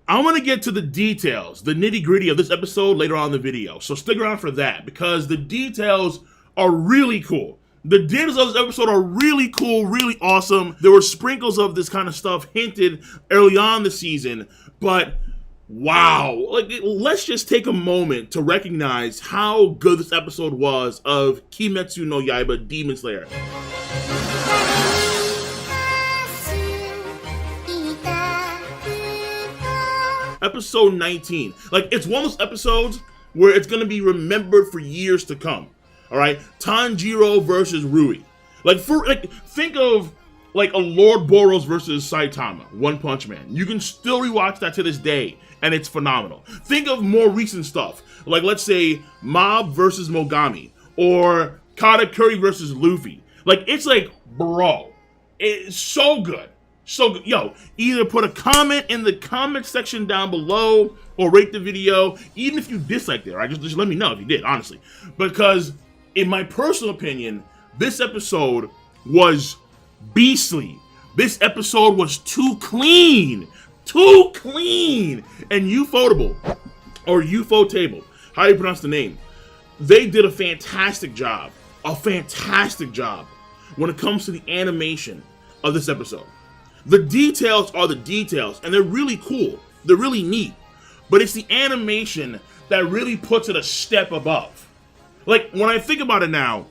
I'm going to get to the details, the nitty-gritty of this episode later on in the video. So stick around for that, because the details are really cool. The details of this episode are really cool, really awesome. There were sprinkles of this kind of stuff hinted early on the season, but wow. Like, let's just take a moment to recognize how good this episode was of Kimetsu no Yaiba Demon Slayer. Episode 19. Like, it's one of those episodes where it's going to be remembered for years to come. All right? Tanjiro versus Rui. Think of like a Lord Boros versus Saitama, One Punch Man. You can still rewatch that to this day, and it's phenomenal. Think of more recent stuff, like let's say Mob versus Mogami, or Katakuri versus Luffy. Like, it's like, bro, it's so good. So, yo, either put a comment in the comment section down below or rate the video, even if you disliked it, right? Just let me know if you did, honestly. Because, in my personal opinion, this episode was beastly. This episode was too clean, and ufotable, or ufotable, how do you pronounce the name? They did a fantastic job when it comes to the animation of this episode. The details are the details, and they're really cool. They're really neat. But it's the animation that really puts it a step above. Like, when I think about it now,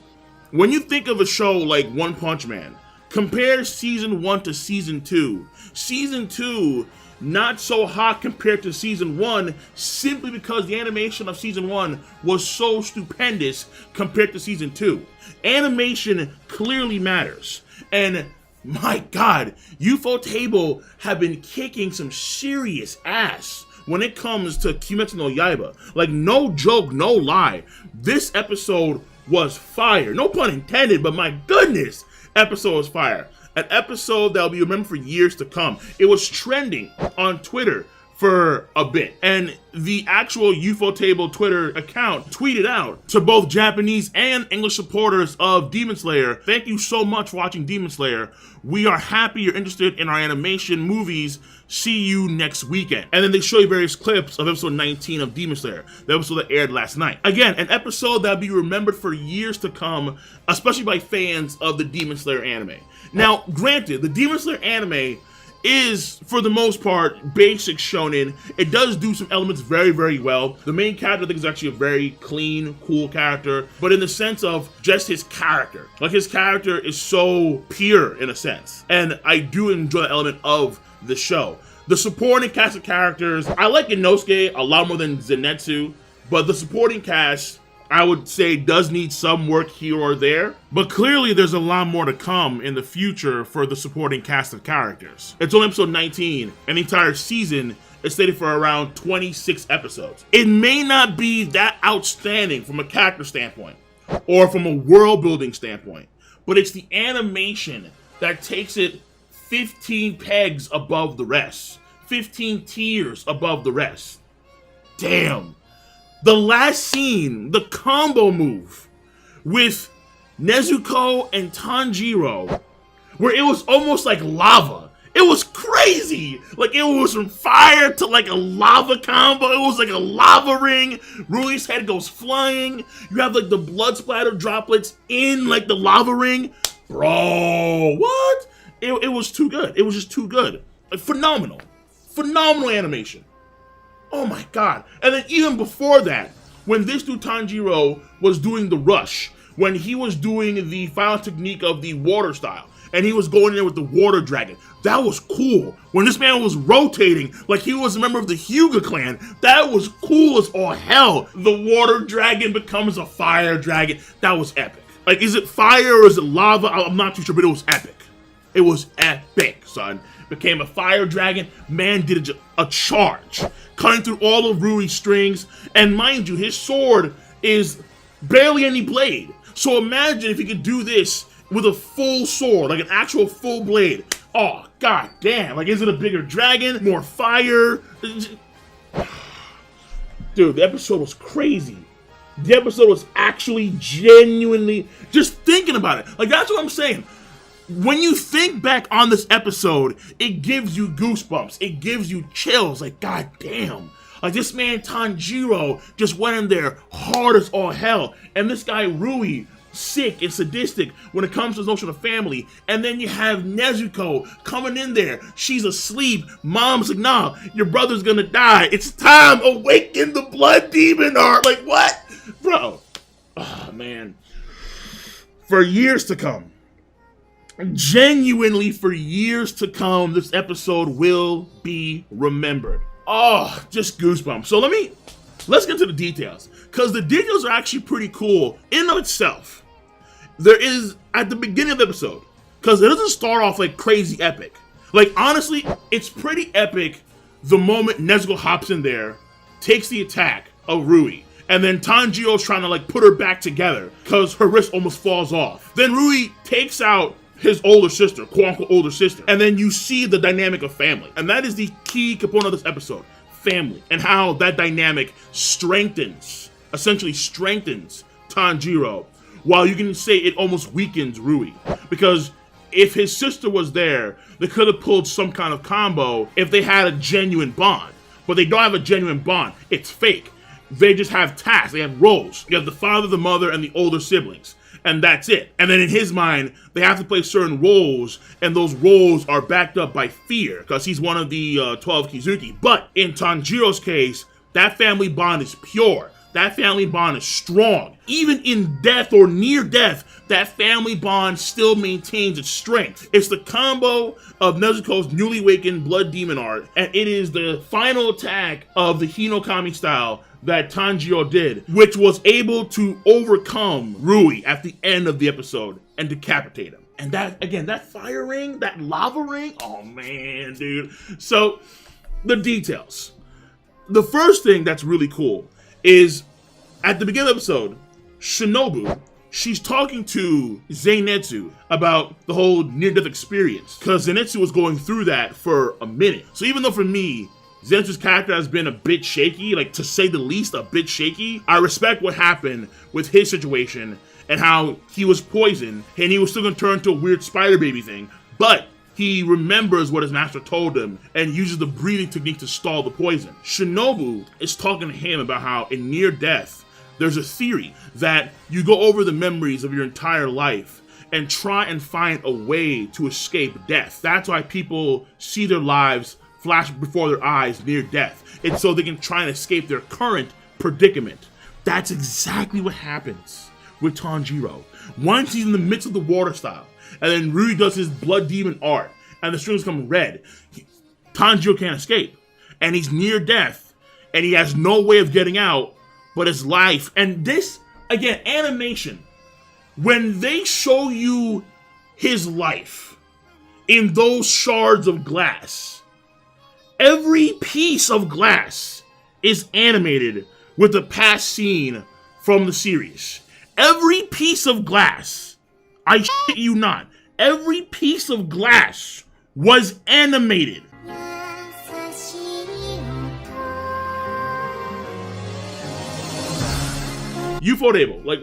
when you think of a show like One Punch Man, compare season 1 to season 2. Season 2, not so hot compared to season 1, simply because the animation of season 1 was so stupendous compared to season 2. Animation clearly matters. And my God, ufotable have been kicking some serious ass when it comes to Kimetsu no Yaiba. Like, no joke, no lie. This episode was fire. No pun intended, but my goodness, episode was fire. An episode that will be remembered for years to come. It was trending on Twitter for a bit, and the actual ufotable Twitter account tweeted out to both Japanese and English supporters of Demon Slayer, "Thank you so much for watching Demon Slayer. We are happy you're interested in our animation movies. See you next weekend." And then they show you various clips of episode 19 of Demon Slayer, the episode that aired last night. Again, an episode that'll be remembered for years to come, especially by fans of the Demon Slayer anime. Now, granted, the Demon Slayer anime is, for the most part, basic shonen. It does do some elements very, very well. The main character, I think, is actually a very clean, cool character, but in the sense of just his character. Like, his character is so pure, in a sense, and I do enjoy the element of the show. The supporting cast of characters, I like Inosuke a lot more than Zenitsu, but the supporting cast, I would say, does need some work here or there, but clearly there's a lot more to come in the future for the supporting cast of characters. It's only episode 19, and the entire season is slated for around 26 episodes. It may not be that outstanding from a character standpoint, or from a world building standpoint, but it's the animation that takes it 15 pegs above the rest, 15 tiers above the rest. Damn. The last scene, the combo move with Nezuko and Tanjiro, where it was almost like lava. It was crazy. Like, it was from fire to like a lava combo. It was like a lava ring. Rui's head goes flying. You have like the blood splatter droplets in like the lava ring. Bro, what? It was too good. It was just too good. Like, phenomenal. Phenomenal animation. Oh my God. And then even before that, when this dude Tanjiro was doing the rush, when he was doing the final technique of the water style, and he was going in there with the water dragon, that was cool. When this man was rotating like he was a member of the Hyuga clan, that was cool as all hell. The water dragon becomes a fire dragon. That was epic. Like, is it fire or is it lava? I'm not too sure, but it was epic. It was epic, son. Became a fire dragon. Man did a charge, cutting through all of Rui's strings. And mind you, his sword is barely any blade. So imagine if he could do this with a full sword, like an actual full blade. Oh, God damn. Like, is it a bigger dragon? More fire? Dude, the episode was crazy. The episode was actually genuinely, just thinking about it. Like, that's what I'm saying. When you think back on this episode, it gives you goosebumps. It gives you chills. Like, god damn. Like, this man Tanjiro just went in there hard as all hell. And this guy Rui, sick and sadistic when it comes to the notion of family. And then you have Nezuko coming in there. She's asleep. Mom's like, nah, your brother's gonna die. It's time. Awaken the blood demon art. Like, what? Bro. Oh, man. For years to come. Genuinely, for years to come, this episode will be remembered. Oh, just goosebumps. So let's get to the details, because the details are actually pretty cool in and of itself. There is, at the beginning of the episode, because it doesn't start off like crazy epic. Like, honestly, it's pretty epic the moment Nezuko hops in there, takes the attack of Rui, and then Tanjiro's trying to like put her back together because her wrist almost falls off. Then Rui takes out his older sister, quote-unquote older sister. And then you see the dynamic of family. And that is the key component of this episode, family. And how that dynamic essentially strengthens Tanjiro, while you can say it almost weakens Rui. Because if his sister was there, they could have pulled some kind of combo if they had a genuine bond. But they don't have a genuine bond. It's fake. They just have tasks. They have roles. You have the father, the mother, and the older siblings. And that's it. And then in his mind, they have to play certain roles, and those roles are backed up by fear, because he's one of the 12 Kizuki. But in Tanjiro's case, that family bond is pure. That family bond is strong. Even in death or near death, that family bond still maintains its strength. It's the combo of Nezuko's newly awakened blood demon art, and it is the final attack of the Hinokami style that Tanjiro did, which was able to overcome Rui at the end of the episode and decapitate him. And that, again, that fire ring, that lava ring, oh man, dude. So, the details. The first thing that's really cool is, at the beginning of the episode, Shinobu, she's talking to Zenitsu about the whole near-death experience, because Zenitsu was going through that for a minute. So even though for me, Zenitsu's character has been a bit shaky, like to say the least, a bit shaky, I respect what happened with his situation and how he was poisoned and he was still gonna turn into a weird spider baby thing, but he remembers what his master told him and uses the breathing technique to stall the poison. Shinobu is talking to him about how in near death, there's a theory that you go over the memories of your entire life and try and find a way to escape death. That's why people see their lives flash before their eyes near death. It's so they can try and escape their current predicament. That's exactly what happens with Tanjiro. Once he's in the midst of the water style, and then Rui does his blood demon art, and the strings come red, Tanjiro can't escape. And he's near death, and he has no way of getting out but his life. And this, again, animation, when they show you his life in those shards of glass, every piece of glass is animated with a past scene from the series. Every piece of glass, I shit you not, every piece of glass was animated. Ufotable, like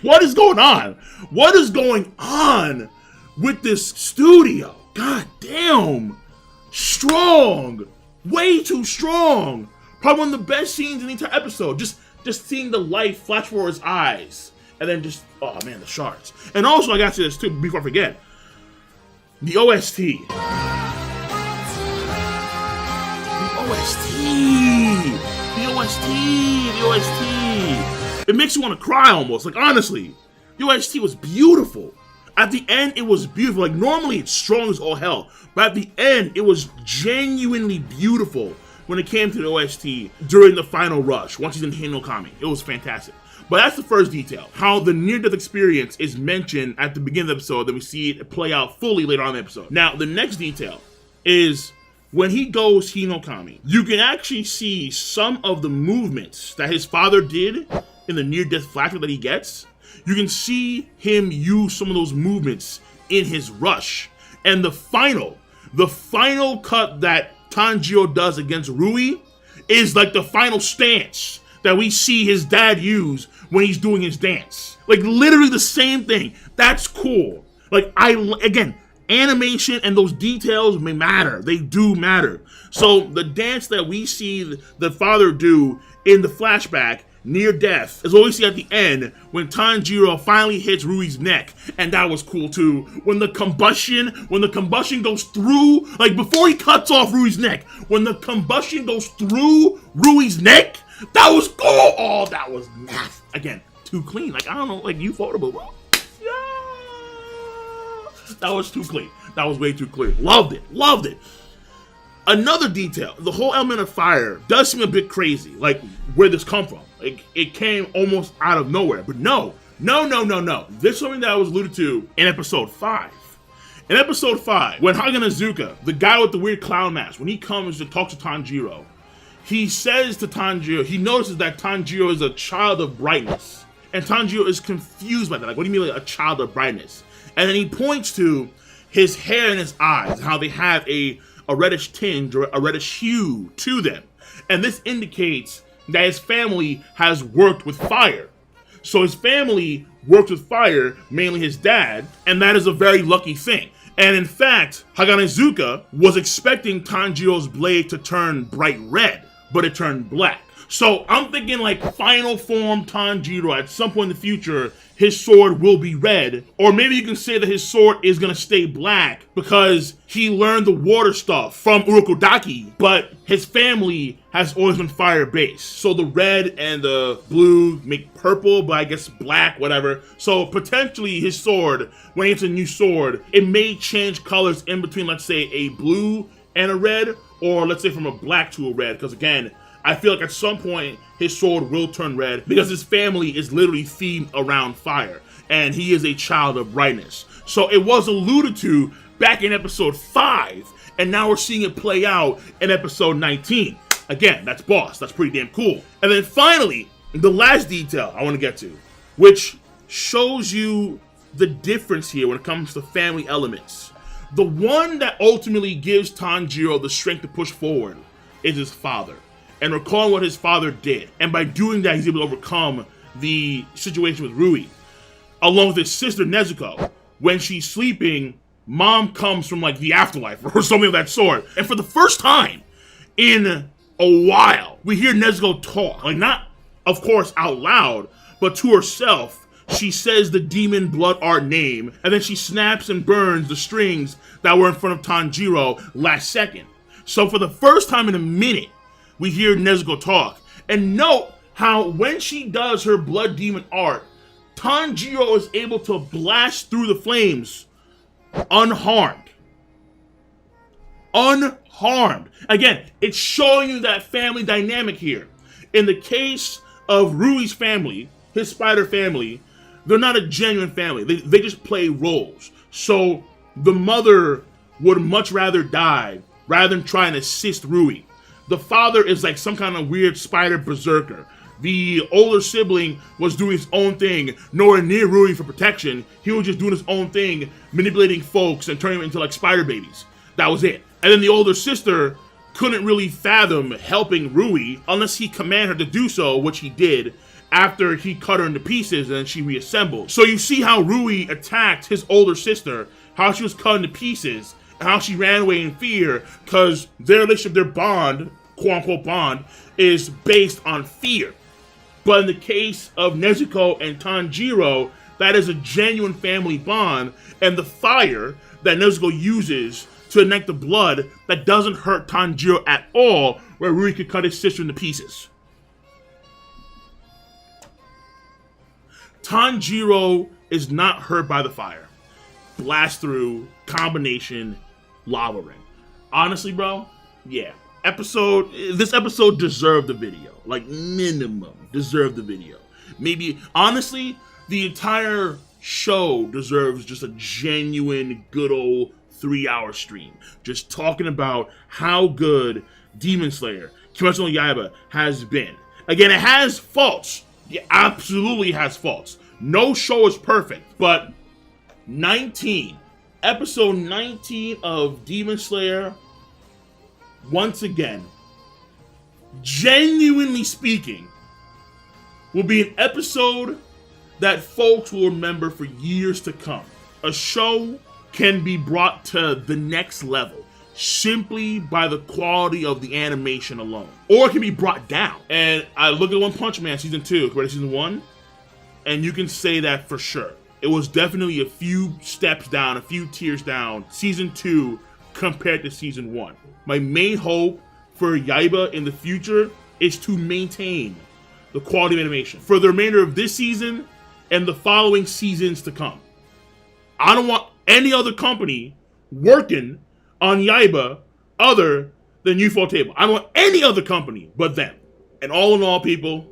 what is going on? What is going on with this studio? God damn. Strong, way too strong. Probably one of the best scenes in the entire episode. Just seeing the light flash before his eyes, and then just, oh man, the shards. And also, I got to say this too before I forget. The OST. The OST. It makes you want to cry almost. Like honestly, the OST was beautiful. At the end, it was beautiful. Like normally, it's strong as all hell. But at the end, it was genuinely beautiful when it came to the OST during the final rush, once he's in Hinokami. It was fantastic. But that's the first detail. How the near-death experience is mentioned at the beginning of the episode, then we see it play out fully later on in the episode. Now, the next detail is when he goes Hinokami, you can actually see some of the movements that his father did in the near-death flashback that he gets. You can see him use some of those movements in his rush. And the final cut that Tanjiro does against Rui is like the final stance that we see his dad use when he's doing his dance. Like literally the same thing. That's cool. Like, again, animation and those details may matter. They do matter. So the dance that we see the father do in the flashback near death is what we see at the end when Tanjiro finally hits Rui's neck, and that was cool too. When the combustion goes through, like before he cuts off Rui's neck, when the combustion goes through Rui's neck, that was cool. Oh, that was nasty. Again, too clean. Like, I don't know, like ufotable, bro. Yeah. That was too clean. That was way too clear. Loved it. Loved it. Another detail, the whole element of fire does seem a bit crazy. Like, where this come from? Like, it came almost out of nowhere. But no. This is something that was alluded to in episode 5. In episode 5, when Haganazuka, the guy with the weird clown mask, when he comes to talk to Tanjiro, he says to Tanjiro, he notices that Tanjiro is a child of brightness. And Tanjiro is confused by that. Like, what do you mean, like, a child of brightness? And then he points to his hair and his eyes, how they have a reddish tinge or a reddish hue to them. And this indicates that his family has worked with fire. So his family worked with fire, mainly his dad, and that is a very lucky thing. And in fact, Haganazuka was expecting Tanjiro's blade to turn bright red, but it turned black. So I'm thinking like final form Tanjiro, at some point in the future, his sword will be red. Or maybe you can say that his sword is going to stay black because he learned the water stuff from Urokodaki, but his family has always been fire-based. So the red and the blue make purple, but I guess black, whatever. So potentially his sword, when he gets a new sword, it may change colors in between, let's say, a blue and a red, or let's say from a black to a red, because again, I feel like at some point his sword will turn red because his family is literally themed around fire and he is a child of brightness. So it was alluded to back in episode 5 and now we're seeing it play out in episode 19. Again, that's boss. That's pretty damn cool. And then finally, the last detail I want to get to, which shows you the difference here when it comes to family elements. The one that ultimately gives Tanjiro the strength to push forward is his father. And recalling what his father did. And by doing that, he's able to overcome the situation with Rui. Along with his sister, Nezuko. When she's sleeping, mom comes from, like, the afterlife or something of that sort. And for the first time in a while, we hear Nezuko talk. Like, not, of course, out loud, but to herself. She says the demon blood art name, and then she snaps and burns the strings that were in front of Tanjiro last second. So for the first time in a minute, we hear Nezuko talk. And note how when she does her blood demon art, Tanjiro is able to blast through the flames unharmed. Unharmed. Again, it's showing you that family dynamic here. In the case of Rui's family, his spider family, they're not a genuine family. They just play roles. So the mother would much rather die rather than try and assist Rui. The father is like some kind of weird spider berserker. The older sibling was doing his own thing, nowhere near Rui for protection. He was just doing his own thing, manipulating folks and turning them into like spider babies. That was it. And then the older sister couldn't really fathom helping Rui unless he commanded her to do so, which he did after he cut her into pieces and she reassembled. So you see how Rui attacked his older sister, how she was cut into pieces, and how she ran away in fear because their relationship, their bond, quote-unquote bond, is based on fear. But in the case of Nezuko and Tanjiro, that is a genuine family bond, and the fire that Nezuko uses to ignite the blood that doesn't hurt Tanjiro at all, where Rui could cut his sister into pieces. Tanjiro is not hurt by the fire. Blast through, combination, lava ring. Honestly, bro, yeah. This episode deserved the video. Like, minimum, deserved the video. Maybe, honestly, the entire show deserves just a genuine, good old 3-hour stream. Just talking about how good Demon Slayer, Kimetsu no Yaiba, has been. Again, it has faults. It absolutely has faults. No show is perfect, but episode 19 of Demon Slayer, once again, genuinely speaking, will be an episode that folks will remember for years to come. A show can be brought to the next level simply by the quality of the animation alone, or it can be brought down. And I look at One Punch Man season 2 compared to season 1, and you can say that for sure. It was definitely a few steps down, a few tiers down, season 2 compared to season 1. My main hope for Yaiba in the future is to maintain the quality of animation for the remainder of this season and the following seasons to come. I don't want any other company working on Yaiba other than Ufotable. I don't want any other company but them. And all in all, people,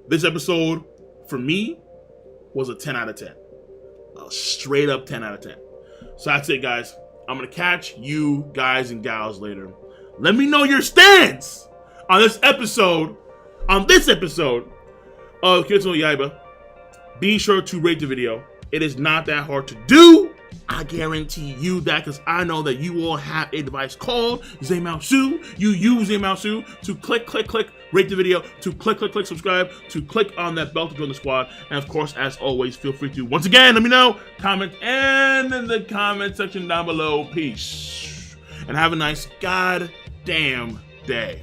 this episode, for me, was a 10 out of 10. A straight up 10 out of 10. So that's it, guys. I'm going to catch you guys and gals later. Let me know your stance on this episode of Kimetsu no Yaiba. Be sure to rate the video. It is not that hard to do. I guarantee you that, because I know that you all have a device called Zamaosu. You use Zamaosu to click, rate the video, to click, subscribe, to click on that bell to join the squad. And of course, as always, feel free to, once again, let me know, comment, and in the comment section down below. Peace. And have a nice goddamn day.